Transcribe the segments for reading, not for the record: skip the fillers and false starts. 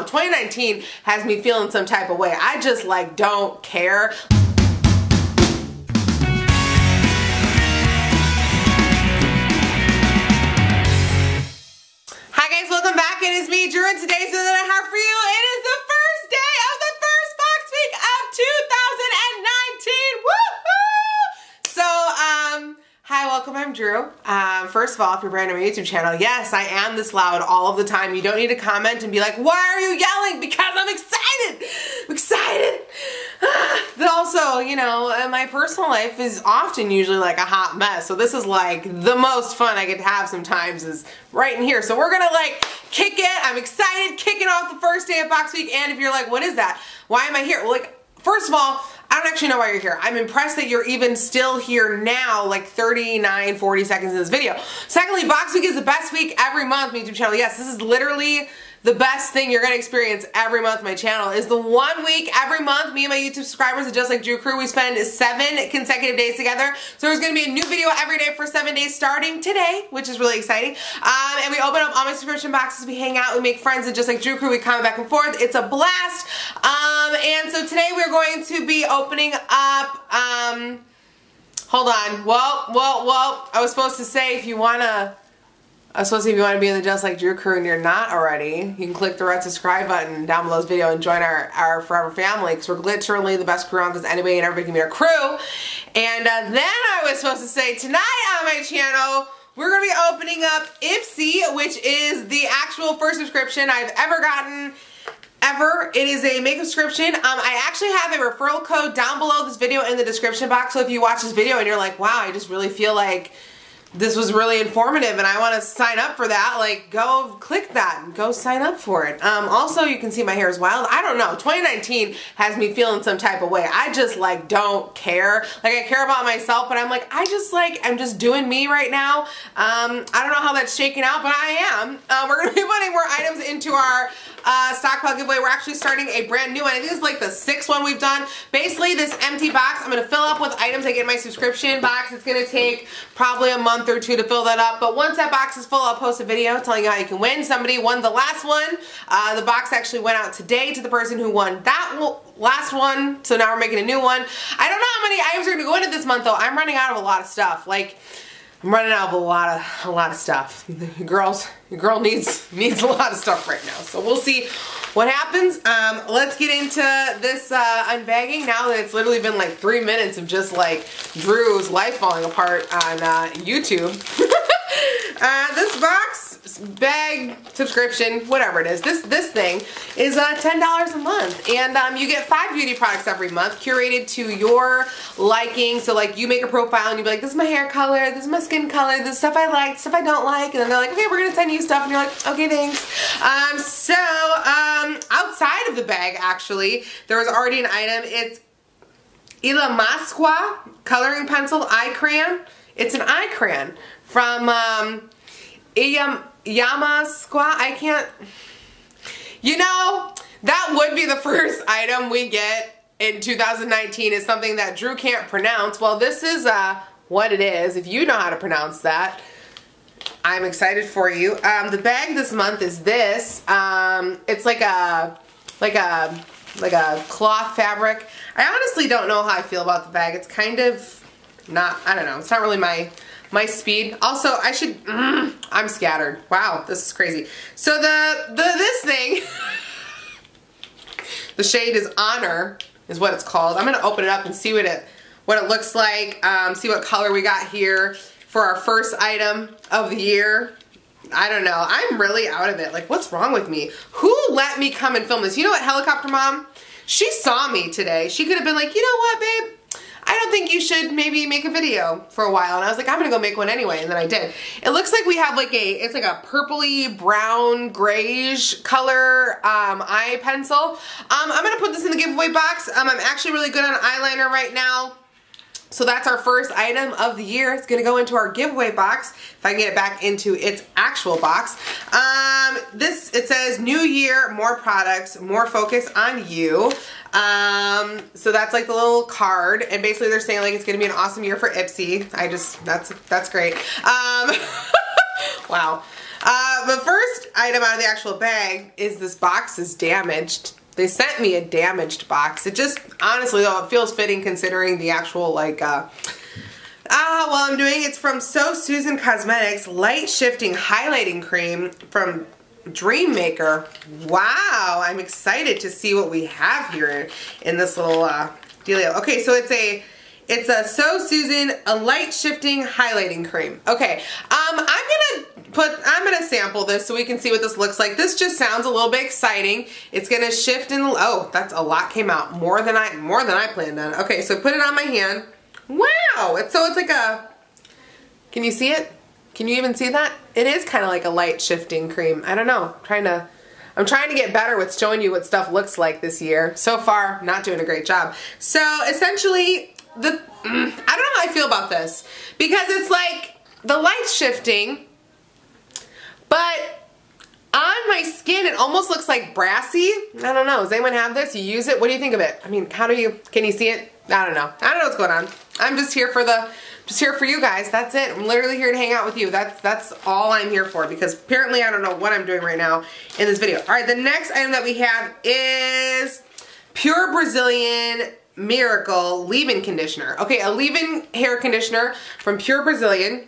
2019 has me feeling some type of way. I just like don't care. Hi guys, welcome back. It is me, Drew, and today's video that I have for you. It is the first day of the first box week of 2019. Woohoo! So, hi, welcome. I'm Drew. First of all, if you're brand new on my YouTube channel, yes, I am this loud all of the time. You don't need to comment and be like, why are you yelling? Because I'm excited. I'm excited. But also, you know, my personal life is often usually like a hot mess. So this is like the most fun I get to have sometimes is right in here. So we're gonna like kick it. I'm excited, kicking off the first day of box week. And if you're like, what is that? Why am I here? Well, like, first of all, I don't actually know why you're here. I'm impressed that you're even still here now, like 39, 40 seconds in this video. Secondly, box week is the best week every month on my YouTube channel. Yes, this is literally the best thing you're gonna experience every month on my channel is the 1 week every month. Me and my YouTube subscribers at Just Like Drew crew, we spend 7 consecutive days together. So there's gonna be a new video every day for 7 days starting today, which is really exciting. And we open up all my subscription boxes, we hang out, we make friends at Just Like Drew crew, we comment back and forth. It's a blast. And so today we're going to be opening up, hold on, well, I was supposed to say if you wanna be in the Just Like Drew crew and you're not already, you can click the red subscribe button down below this video and join our forever family, because we're literally the best crew on, because anybody and everybody can be our crew. And then I was supposed to say tonight on my channel, we're going to be opening up Ipsy, which is the actual first subscription I've ever gotten. Ever. It is a makeup subscription. I actually have a referral code down below this video in the description box, so if you watch this video and you're like, wow, I just really feel like this was really informative and I want to sign up for that, like, go click that and go sign up for it. Also, you can see my hair is wild. I don't know. 2019 has me feeling some type of way. I just like don't care. Like, I care about myself, but I'm like, I'm just doing me right now. I don't know how that's shaking out, but I am. We're going to be putting more items into our stockpile giveaway. We're actually starting a brand new one. I think this is like the 6th one we've done. Basically, this empty box, I'm going to fill up with items I get in my subscription box. It's going to take probably a month or 2 to fill that up, but once that box is full, I'll post a video telling you how you can win. Somebody won the last one. The box actually went out today to the person who won that last one, so now we're making a new one. I don't know how many items are going to go into this month, though. I'm running out of a lot of stuff. Like, I'm running out of a lot of stuff. Your girl needs a lot of stuff right now. So we'll see what happens. Let's get into this unbagging now that it's literally been like 3 minutes of just like Drew's life falling apart on YouTube. This box, bag, subscription, whatever it is, this thing is $10 a month, and you get 5 beauty products every month curated to your liking. So like, you make a profile and you be like, this is my hair color, this is my skin color, this is stuff I like, stuff I don't like, and then they're like, okay, we're gonna send you stuff, and you're like, okay, thanks. Outside of the bag, actually, there was already an item. It's Ilamasqua coloring pencil eye crayon. It's an eye crayon from Yamasqua. I can't, you know, that would be the first item we get in 2019 is something that Drew can't pronounce. Well, this is what it is. If you know how to pronounce that, I'm excited for you. The bag this month is this. It's like a cloth fabric. I honestly don't know how I feel about the bag. It's kind of not, I don't know. It's not really my speed. Also, I'm scattered. Wow, this is crazy. So this thing, the shade is Honor, is what it's called. I'm gonna open it up and see what it looks like. See what color we got here for our first item of the year. I don't know. I'm really out of it. Like, what's wrong with me? Who let me come and film this? You know what, Helicopter Mom? She saw me today. She could have been like, you know what, babe? I don't think you should maybe make a video for a while. And I was like, I'm gonna go make one anyway, and then I did. It looks like we have like it's like a purpley, brown, grayish color eye pencil. I'm gonna put this in the giveaway box. I'm actually really good on eyeliner right now. So that's our first item of the year. It's gonna go into our giveaway box, if I can get it back into its actual box. It says, new year, more products, more focus on you. So that's like the little card, and basically they're saying like it's gonna be an awesome year for Ipsy. That's great. Wow. The first item out of the actual bag is this box is damaged. They sent me a damaged box. It just, honestly though, it feels fitting considering the actual like, well I'm doing, it's from So Susan Cosmetics Light Shifting Highlighting Cream from Dream Maker. Wow, I'm excited to see what we have here in this little dealio. Okay, so it's a So Susan a light shifting highlighting cream. Okay, I'm gonna sample this so we can see what this looks like. This just sounds a little bit exciting. It's gonna shift in. Oh, that's a lot came out, more than I planned on. Okay, so put it on my hand. Wow, it's like a. Can you see it? Can you even see that? It is kind of like a light shifting cream. I don't know. I'm trying to get better with showing you what stuff looks like this year. So far, not doing a great job. So essentially, I don't know how I feel about this because it's like the light shifting, but on my skin it almost looks like brassy. I don't know. Does anyone have this? You use it? What do you think of it? I mean, can you see it? I don't know. I don't know what's going on. I'm just here for you guys. That's it. I'm literally here to hang out with you. That's all I'm here for because apparently I don't know what I'm doing right now in this video. All right, the next item that we have is Pure Brazilian Miracle leave-in conditioner. Okay, a leave-in hair conditioner from Pure Brazilian.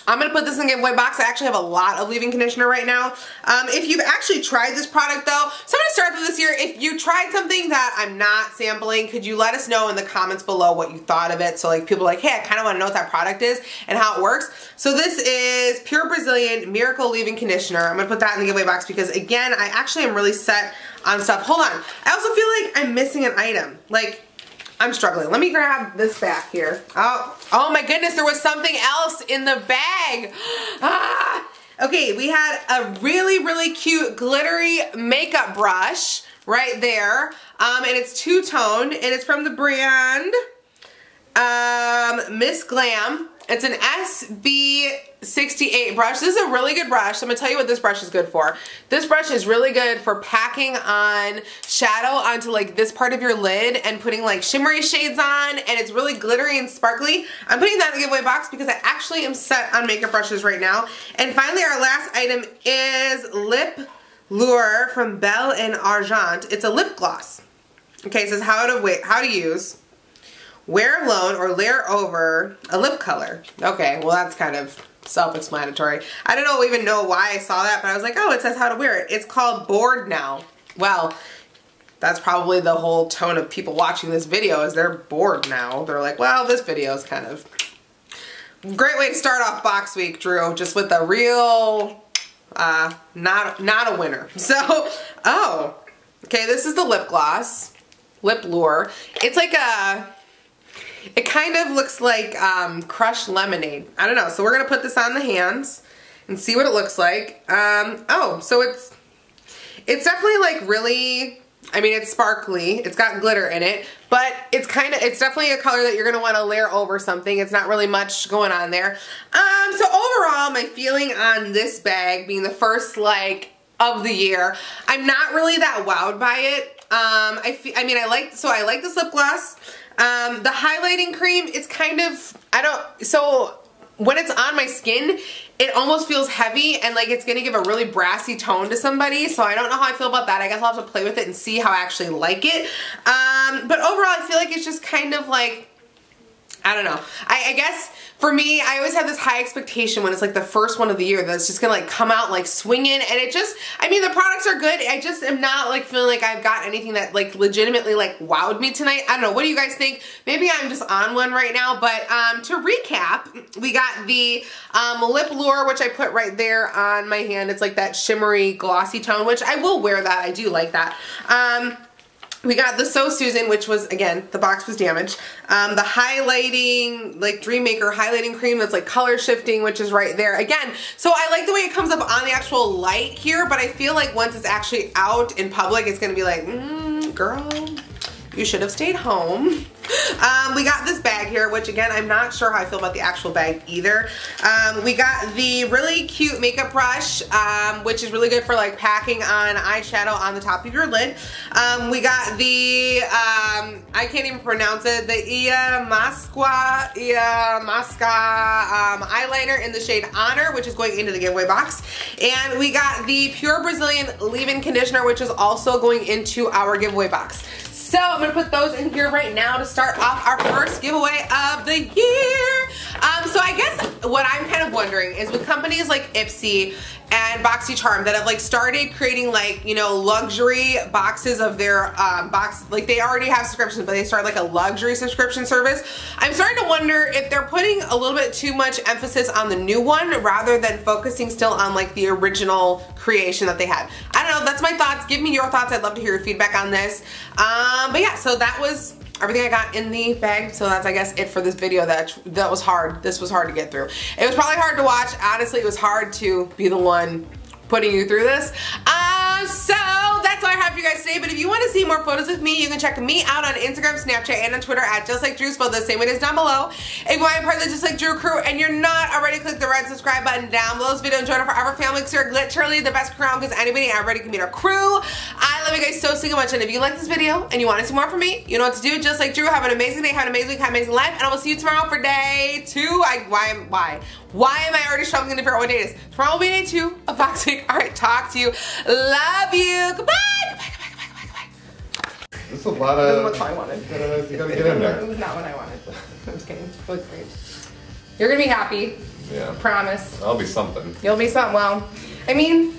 I'm going to put this in the giveaway box. I actually have a lot of leave-in conditioner right now. If you've actually tried this product though, so I'm going to start with this here. If you tried something that I'm not sampling, could you let us know in the comments below what you thought of it? So like people are like, hey, I kind of want to know what that product is and how it works. So this is Pure Brazilian Miracle Leave-In Conditioner. I'm going to put that in the giveaway box because again, I actually am really set on stuff. Hold on. I also feel like I'm missing an item. Like, I'm struggling. Let me grab this back here. Oh my goodness, there was something else in the bag. Okay, we had a really, really cute glittery makeup brush right there. And it's two-toned, and it's from the brand Miss Glam. It's an SB68 brush. This is a really good brush. So I'm going to tell you what this brush is good for. This brush is really good for packing on shadow onto like this part of your lid and putting like shimmery shades on, and it's really glittery and sparkly. I'm putting that in the giveaway box because I actually am set on makeup brushes right now. And finally, our last item is Lip Lure from Belle and Argent. It's a lip gloss. Okay, it says how to use. Wear alone or layer over a lip color. Okay, well that's kind of self-explanatory. I don't even know why I saw that, but I was like, oh, it says how to wear it. It's called Bored Now. Well, that's probably the whole tone of people watching this video is they're bored now. They're like, well, this video is kind of great way to start off box week, Drew, just with a real, not a winner. So, oh, okay, this is the lip gloss, Lip Lure. It's like it kind of looks like crushed lemonade. I don't know. So we're going to put this on the hands and see what it looks like. Oh, so it's definitely like really, I mean, it's sparkly. It's got glitter in it, but it's definitely a color that you're going to want to layer over something. It's not really much going on there. So overall, my feeling on this bag being the first like of the year, I'm not really that wowed by it. I like this lip gloss. The highlighting cream, it's kind of, so when it's on my skin, it almost feels heavy and like it's going to give a really brassy tone to somebody. So I don't know how I feel about that. I guess I'll have to play with it and see how I actually like it. But overall, I feel like it's just kind of like, I don't know. I guess for me, I always have this high expectation when it's like the first one of the year that's just gonna like come out like swinging, and it just, I mean, the products are good. I just am not like feeling like I've got anything that like legitimately like wowed me tonight. I don't know. What do you guys think? Maybe I'm just on one right now, but to recap, we got the Lip Lure, which I put right there on my hand. It's like that shimmery glossy tone, which I will wear that. I do like that. We got the So Susan, which was, again, the box was damaged. The highlighting, like Dream Maker highlighting cream that's like color shifting, which is right there. Again, so I like the way it comes up on the actual light here, but I feel like once it's actually out in public, it's going to be like, girl, you should have stayed home. We got this bag here, which again, I'm not sure how I feel about the actual bag either. We got the really cute makeup brush, which is really good for like packing on eyeshadow on the top of your lid. We got the, I can't even pronounce it, the Masca eyeliner in the shade Honor, which is going into the giveaway box. And we got the Pure Brazilian Leave-In Conditioner, which is also going into our giveaway box. So I'm gonna put those in here right now to start off our first giveaway of the year. So I guess what I'm kind of wondering is with companies like Ipsy and BoxyCharm that have like started creating like, you know, luxury boxes of their box, like they already have subscriptions, but they started like a luxury subscription service. I'm starting to wonder if they're putting a little bit too much emphasis on the new one rather than focusing still on like the original creation that they had. I don't know, that's my thoughts. Give me your thoughts. I'd love to hear your feedback on this. But yeah, so that was everything I got in the bag. So that's, I guess, it for this video. That was hard. This was hard to get through. It was probably hard to watch. Honestly, it was hard to be the one putting you through this. So that's all I have for you guys today. But if you want to see more photos of me, you can check me out on Instagram, Snapchat, and on Twitter at JustLikeDrew, spelled the same way as down below. If you want to be part of the Just Like Drew crew and you're not already, click the red subscribe button down below this video and join our forever family because you're literally the best crew because anybody and everybody can be our crew. I love you guys so much. And if you like this video and you want to see more from me, you know what to do. Just like Drew, have an amazing day, have an amazing week, have an amazing life, and I will see you tomorrow for day 2. Why am I already struggling to figure out what day it is? Tomorrow will be day 2 of box week. All right, talk to you. Love you. Goodbye. This is a lot of... That's what I wanted. You gotta get in there. It was not what I wanted. I'm just kidding. It was great. You're gonna be happy. Yeah. Promise. I'll be something. You'll be something. Well, I mean...